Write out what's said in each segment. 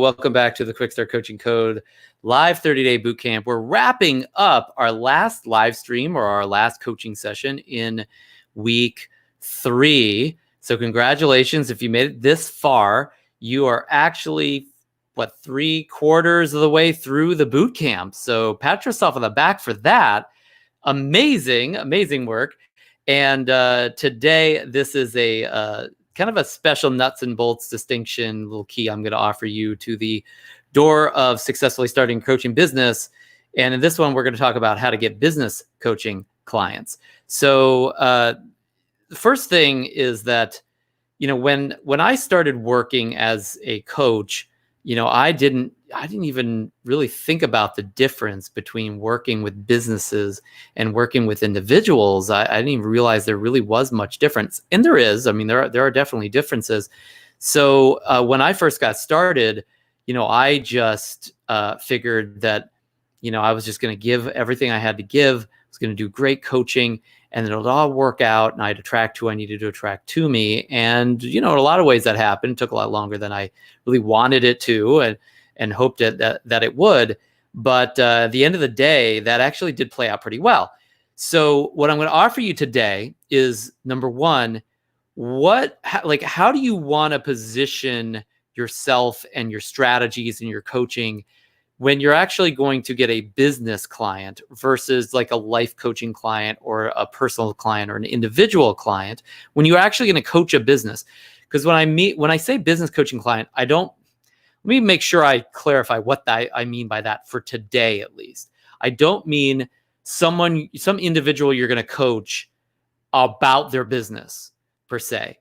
Welcome back to the Quick Start Coaching Code live 30-day bootcamp. We're wrapping up our last live stream or our last coaching session in week 3. So congratulations. If you made it this far, you are actually, 3/4 of the way through the bootcamp. So pat yourself on the back for that. Amazing, amazing work. And today, this is a kind of a special nuts and bolts distinction, little key I'm going to offer you to the door of successfully starting a coaching business. And in this one, we're going to talk about how to get business coaching clients. So the first thing is that, when I started working as a coach, I didn't even really think about the difference between working with businesses and working with individuals. I didn't even realize there really was much difference. And there is. I mean, there are definitely differences. So when I first got started, I just figured that, I was just going to give everything I had to give. I was going to do great coaching, and then it'll all work out, and I'd attract who I needed to attract to me. And, in a lot of ways that happened. It took a lot longer than I really wanted it to and hoped that it would. But at the end of the day, that actually did play out pretty well. So what I'm going to offer you today is, number one, how do you want to position yourself and your strategies and your coaching when you're actually going to get a business client versus like a life coaching client or a personal client or an individual client, when you're actually going to coach a business? Because when I say business coaching client, let me make sure I clarify what I mean by that for today, at least. I don't mean some individual you're going to coach about their business per se.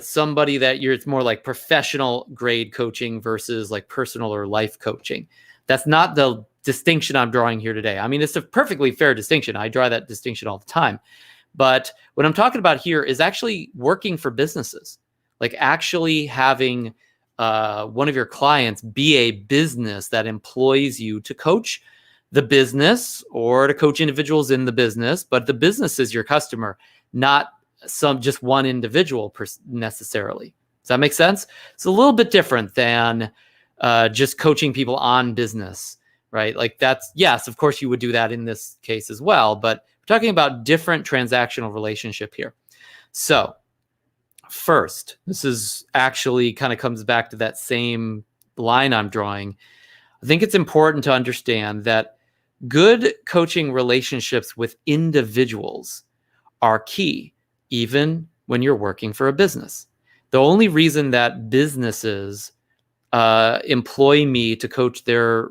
Somebody that it's more like professional grade coaching versus like personal or life coaching. That's not the distinction I'm drawing here today. I mean, it's a perfectly fair distinction. I draw that distinction all the time. But what I'm talking about here is actually working for businesses, like actually having one of your clients be a business that employs you to coach the business or to coach individuals in the business, but the business is your customer, not just one individual necessarily. Does that make sense? It's a little bit different than just coaching people on business, right? Like yes, of course you would do that in this case as well, but we're talking about different transactional relationship here. So first, this is actually kind of comes back to that same line I'm drawing. I think it's important to understand that good coaching relationships with individuals are key, even when you're working for a business. The only reason that businesses employ me to coach their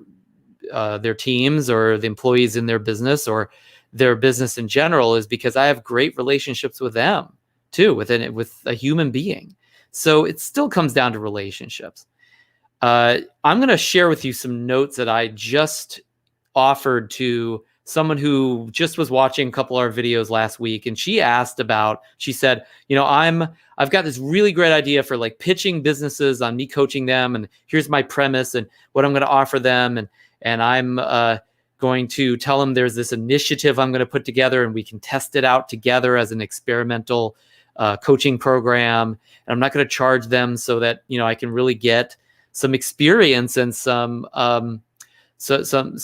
teams or the employees in their business or their business in general is because I have great relationships with them too, with a human being. So it still comes down to relationships. I'm going to share with you some notes that I just offered to someone who just was watching a couple of our videos last week, and she said, I've got this really great idea for like pitching businesses on me coaching them, and here's my premise and what I'm going to offer them, and I'm going to tell them there's this initiative I'm going to put together, and we can test it out together as an experimental coaching program, and I'm not going to charge them so that I can really get some experience and some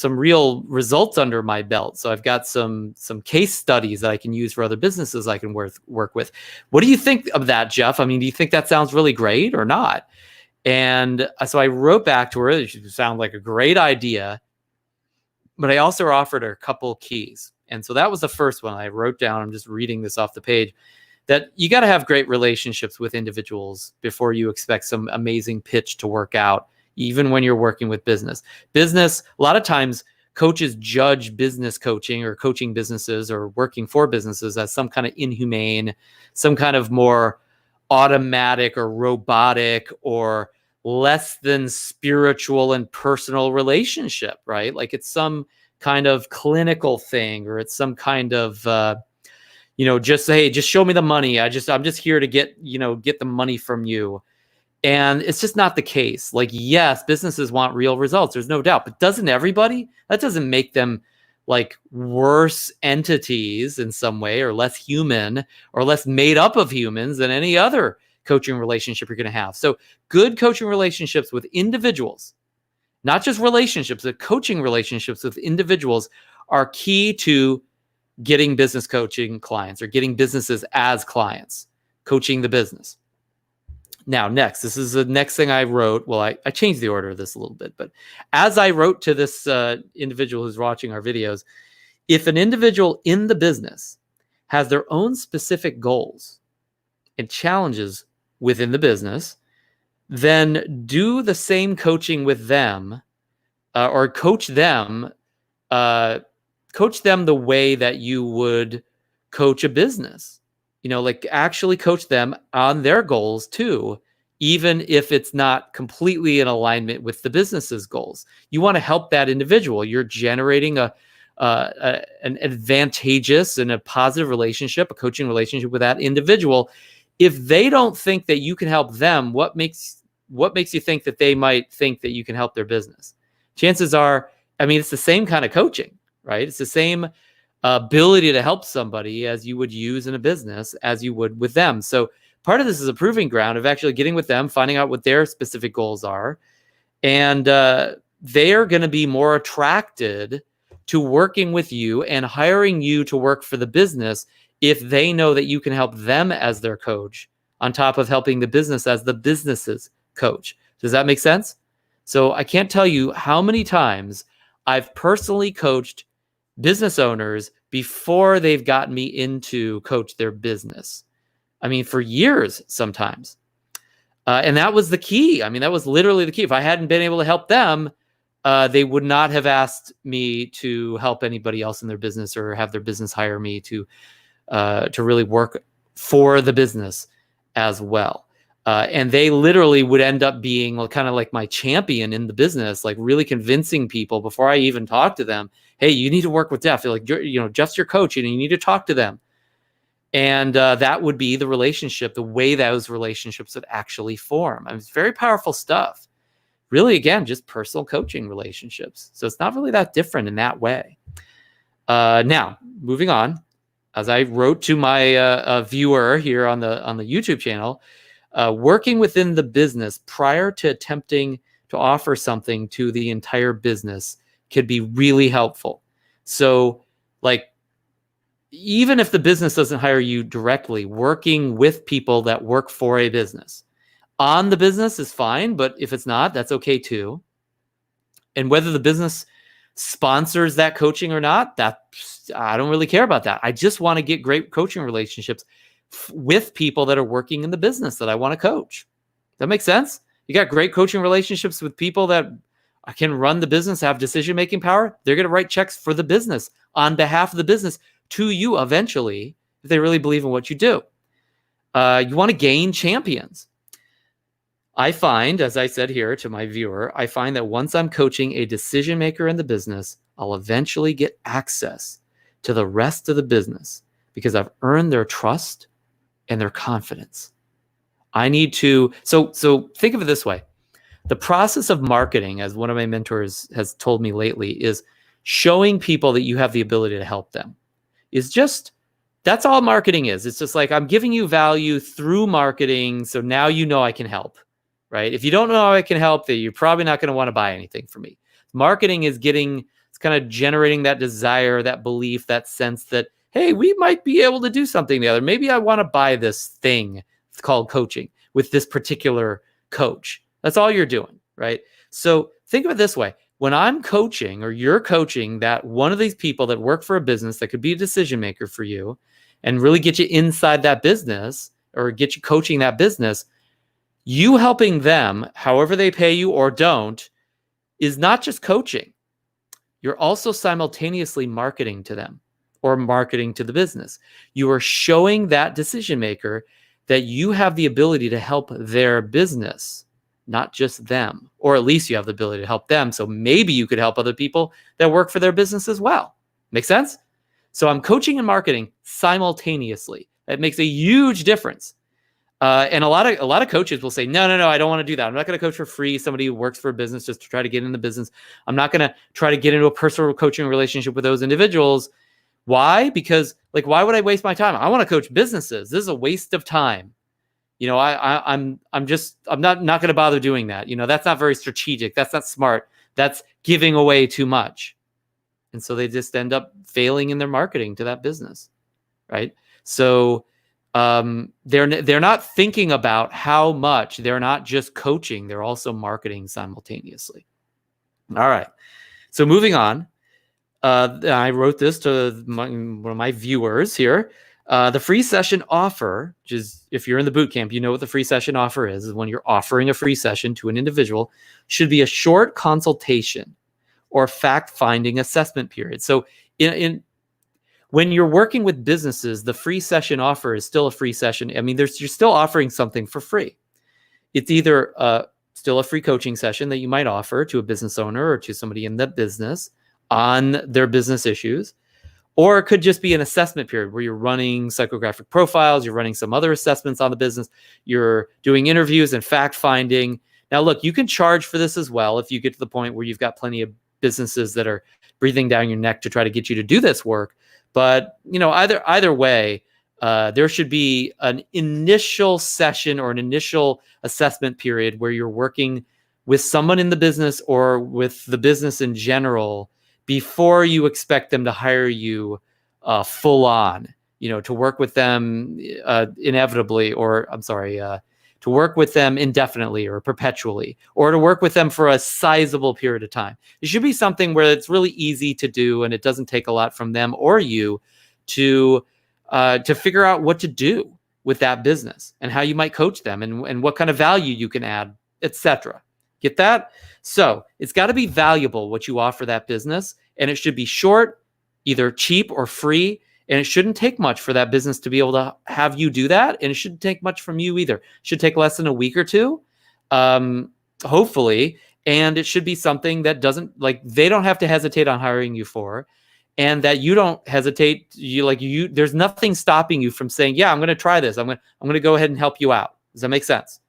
real results under my belt. So I've got some case studies that I can use for other businesses I can work with. What do you think of that, Jeff? I mean, do you think that sounds really great or not? And so I wrote back to her. It sounded like a great idea, but I also offered her a couple keys. And so that was the first one I wrote down. I'm just reading this off the page, that you got to have great relationships with individuals before you expect some amazing pitch to work out, even when you're working with business. A lot of times coaches judge business coaching or coaching businesses or working for businesses as some kind of inhumane, some kind of more automatic or robotic or less than spiritual and personal relationship, right? Like it's some kind of clinical thing, or it's some kind of, just show me the money. I'm just here to get the money from you. And it's just not the case. Like, yes, businesses want real results. There's no doubt. But doesn't everybody? That doesn't make them like worse entities in some way, or less human, or less made up of humans than any other coaching relationship you're going to have. So good coaching relationships with individuals, not just relationships, but coaching relationships with individuals are key to getting business coaching clients or getting businesses as clients, coaching the business. Now, next, this is the next thing I wrote. Well, I changed the order of this a little bit, but as I wrote to this individual who's watching our videos, if an individual in the business has their own specific goals and challenges within the business, then do the same coaching with them or coach them the way that you would coach a business. Like actually coach them on their goals too, even if it's not completely in alignment with the business's goals. You want to help that individual. You're generating an advantageous and a positive relationship, a coaching relationship with that individual. If they don't think that you can help them, what makes you think that they might think that you can help their business? Chances are, it's the same kind of coaching, right? It's the same ability to help somebody as you would use in a business as you would with them. So part of this is a proving ground of actually getting with them, finding out what their specific goals are. And they are going to be more attracted to working with you and hiring you to work for the business if they know that you can help them as their coach on top of helping the business as the business's coach. Does that make sense? So I can't tell you how many times I've personally coached business owners before they've gotten me into coach their business. For years sometimes. And that was the key. That was literally the key. If I hadn't been able to help them, they would not have asked me to help anybody else in their business or have their business hire me to really work for the business as well. And they literally would end up being kind of like my champion in the business, like really convincing people before I even talk to them. Hey, you need to work with Jeff. Jeff's your coach, and you need to talk to them. And that would be the relationship, the way those relationships would actually form. It's very powerful stuff. Really, again, just personal coaching relationships. So it's not really that different in that way. Now, moving on, as I wrote to my viewer here on the YouTube channel, working within the business prior to attempting to offer something to the entire business could be really helpful. So, even if the business doesn't hire you directly, working with people that work for a business on the business is fine, but if it's not, that's okay too. And whether the business sponsors that coaching or not, I don't really care about that. I just want to get great coaching relationships with people that are working in the business that I want to coach. That makes sense? You got great coaching relationships with people that can run the business, have decision-making power. They're going to write checks for the business on behalf of the business to you eventually, if they really believe in what you do. You want to gain champions. I find, as I said here to my viewer, I find that once I'm coaching a decision maker in the business, I'll eventually get access to the rest of the business because I've earned their trust and their confidence. I need to, so think of it this way. The process of marketing, as one of my mentors has told me lately, is showing people that you have the ability to help them. That's all marketing is. It's just like, I'm giving you value through marketing, so now you know I can help, right? If you don't know how I can help, then you're probably not going to want to buy anything from me. Marketing is it's kind of generating that desire, that belief, that sense that, hey, we might be able to do something together. Maybe I want to buy this thing. It's called coaching with this particular coach. That's all you're doing, right? So think of it this way. When I'm coaching or you're coaching that one of these people that work for a business that could be a decision maker for you and really get you inside that business or get you coaching that business, you helping them, however they pay you or don't, is not just coaching. You're also simultaneously marketing to them or marketing to the business. You are showing that decision maker that you have the ability to help their business, not just them, or at least you have the ability to help them. So maybe you could help other people that work for their business as well. Make sense? So I'm coaching and marketing simultaneously. That makes a huge difference. And a lot of coaches will say, no, I don't want to do that. I'm not going to coach for free somebody who works for a business just to try to get in the business. I'm not going to try to get into a personal coaching relationship with those individuals. Why? Because why would I waste my time? I want to coach businesses. This is a waste of time. I'm not going to bother doing that. That's not very strategic. That's not smart. That's giving away too much. And so they just end up failing in their marketing to that business, right? So they're not thinking about how much. They're not just coaching. They're also marketing simultaneously. All right. So moving on. I wrote this to one of my viewers here. The free session offer, which is, if you're in the boot camp, you know what the free session offer is when you're offering a free session to an individual, should be a short consultation or fact-finding assessment period. So when you're working with businesses, the free session offer is still a free session. I mean, you're still offering something for free. It's either still a free coaching session that you might offer to a business owner or to somebody in the business on their business issues, or it could just be an assessment period where you're running psychographic profiles, you're running some other assessments on the business, you're doing interviews and fact-finding. Now, look, you can charge for this as well if you get to the point where you've got plenty of businesses that are breathing down your neck to try to get you to do this work. But either way, there should be an initial session or an initial assessment period where you're working with someone in the business or with the business in general before you expect them to hire you full on, to work with them inevitably, or to work with them indefinitely or perpetually, or to work with them for a sizable period of time. It should be something where it's really easy to do and it doesn't take a lot from them or you to figure out what to do with that business and how you might coach them and what kind of value you can add, etc. Get that? So it's got to be valuable what you offer that business, and it should be short, either cheap or free, and it shouldn't take much for that business to be able to have you do that, and it shouldn't take much from you either. It should take less than a week or two, hopefully, and it should be something that they don't have to hesitate on hiring you for, and that you don't hesitate. There's nothing stopping you from saying, yeah, I'm going to try this. I'm going to go ahead and help you out. Does that make sense?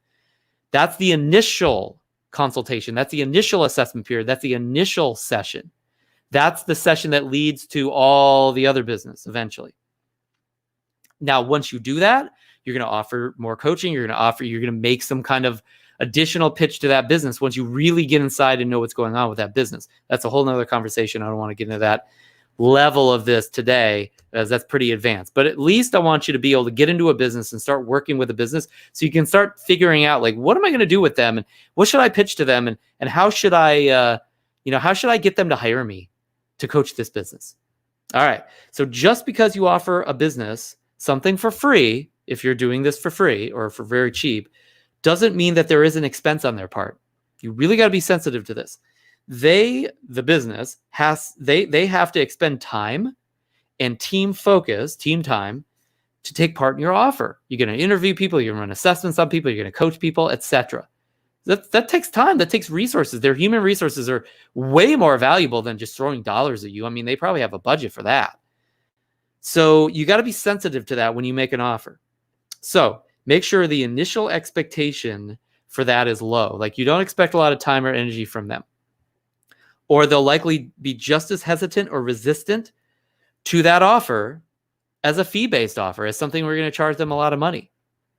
That's the initial consultation. That's the initial assessment period. That's the initial session. That's the session that leads to all the other business eventually. Now, once you do that, you're going to offer more coaching. You're going to make some kind of additional pitch to that business once you really get inside and know what's going on with that business. That's a whole nother conversation. I don't want to get into that level of this today, as that's pretty advanced. But at least I want you to be able to get into a business and start working with a business so you can start figuring out, what am I going to do with them, and what should I pitch to them, and how should I get them to hire me to coach this business? All right. So just because you offer a business something for free, if you're doing this for free or for very cheap, doesn't mean that there is an expense on their part. You really got to be sensitive to this. The business they have to expend time and team time to take part in your offer. You're going to interview people, you're going to run assessments on people, you're going to coach people, etc. That takes time. That takes resources. Their human resources are way more valuable than just throwing dollars at you. I mean, they probably have a budget for that. So you got to be sensitive to that when you make an offer. So make sure the initial expectation for that is low. You don't expect a lot of time or energy from them, or they'll likely be just as hesitant or resistant to that offer as a fee-based offer, as something we're going to charge them a lot of money,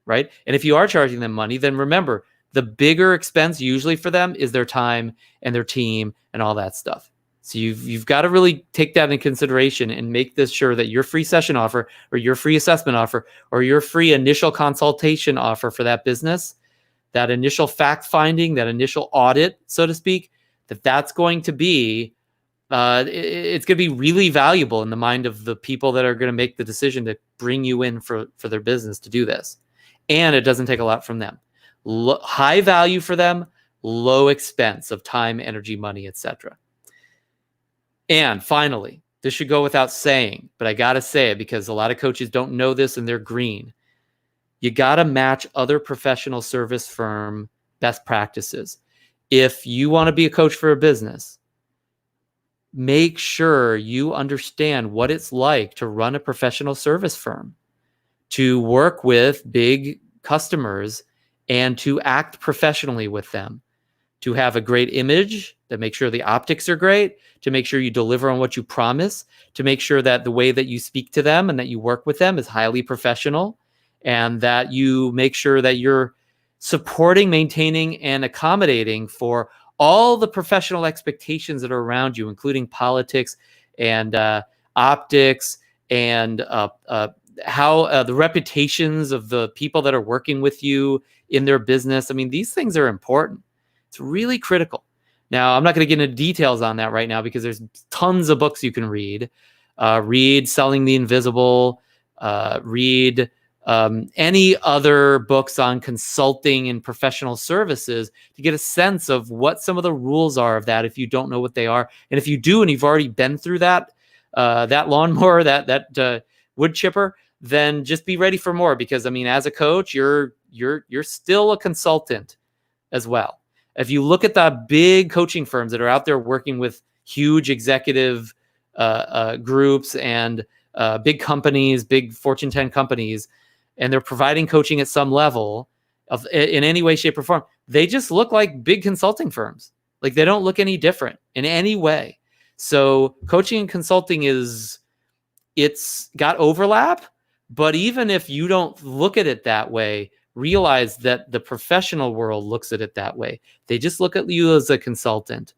right? And if you are charging them money, then remember, the bigger expense usually for them is their time and their team and all that stuff. So you've got to really take that into consideration and make this sure that your free session offer or your free assessment offer or your free initial consultation offer for that business, that initial fact finding, that initial audit, so to speak, that's going to be, it's going to be really valuable in the mind of the people that are going to make the decision to bring you in for their business to do this. And it doesn't take a lot from them. High value for them, low expense of time, energy, money, etc. And finally, this should go without saying, but I got to say it because a lot of coaches don't know this and they're green. You got to match other professional service firm best practices. If you want to be a coach for a business, make sure you understand what it's like to run a professional service firm, to work with big customers and to act professionally with them, to have a great image, to make sure the optics are great, to make sure you deliver on what you promise, to make sure that the way that you speak to them and that you work with them is highly professional, and that you make sure that you're supporting, maintaining, and accommodating for all the professional expectations that are around you, including politics and optics and how the reputations of the people that are working with you in their business. I mean, these things are important. It's really critical. Now, I'm not going to get into details on that right now because there's tons of books you can read. Read Selling the Invisible. Read any other books on consulting and professional services to get a sense of what some of the rules are of that if you don't know what they are. And if you do and you've already been through that lawnmower, that wood chipper, then just be ready for more, because I mean, as a coach, you're still a consultant as well. If you look at the big coaching firms that are out there working with huge executive groups and big companies, big Fortune 10 companies, and they're providing coaching at some level in any way, shape, or form, they just look like big consulting firms. Like, they don't look any different in any way. So coaching and consulting it's got overlap, but even if you don't look at it that way, realize that the professional world looks at it that way. They just look at you as a consultant,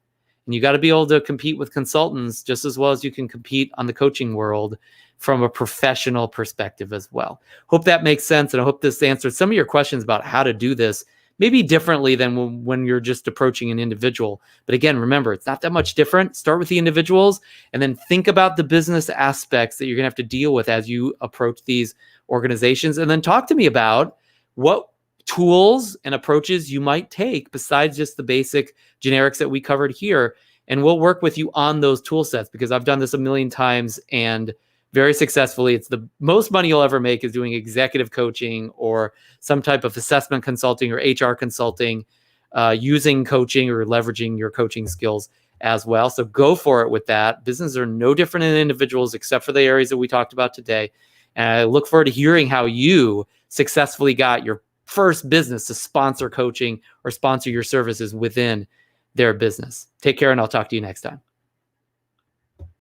and you got to be able to compete with consultants just as well as you can compete on the coaching world from a professional perspective as well. Hope that makes sense, and I hope this answered some of your questions about how to do this, maybe differently than when you're just approaching an individual. But again, remember, it's not that much different. Start with the individuals and then think about the business aspects that you're going to have to deal with as you approach these organizations. And then talk to me about what tools and approaches you might take besides just the basic generics that we covered here. And we'll work with you on those tool sets, because I've done this a million times and very successfully. It's the most money you'll ever make is doing executive coaching or some type of assessment consulting or HR consulting, using coaching or leveraging your coaching skills as well. So go for it with that. Businesses are no different than individuals except for the areas that we talked about today. And I look forward to hearing how you successfully got your first business to sponsor coaching or sponsor your services within their business. Take care, and I'll talk to you next time.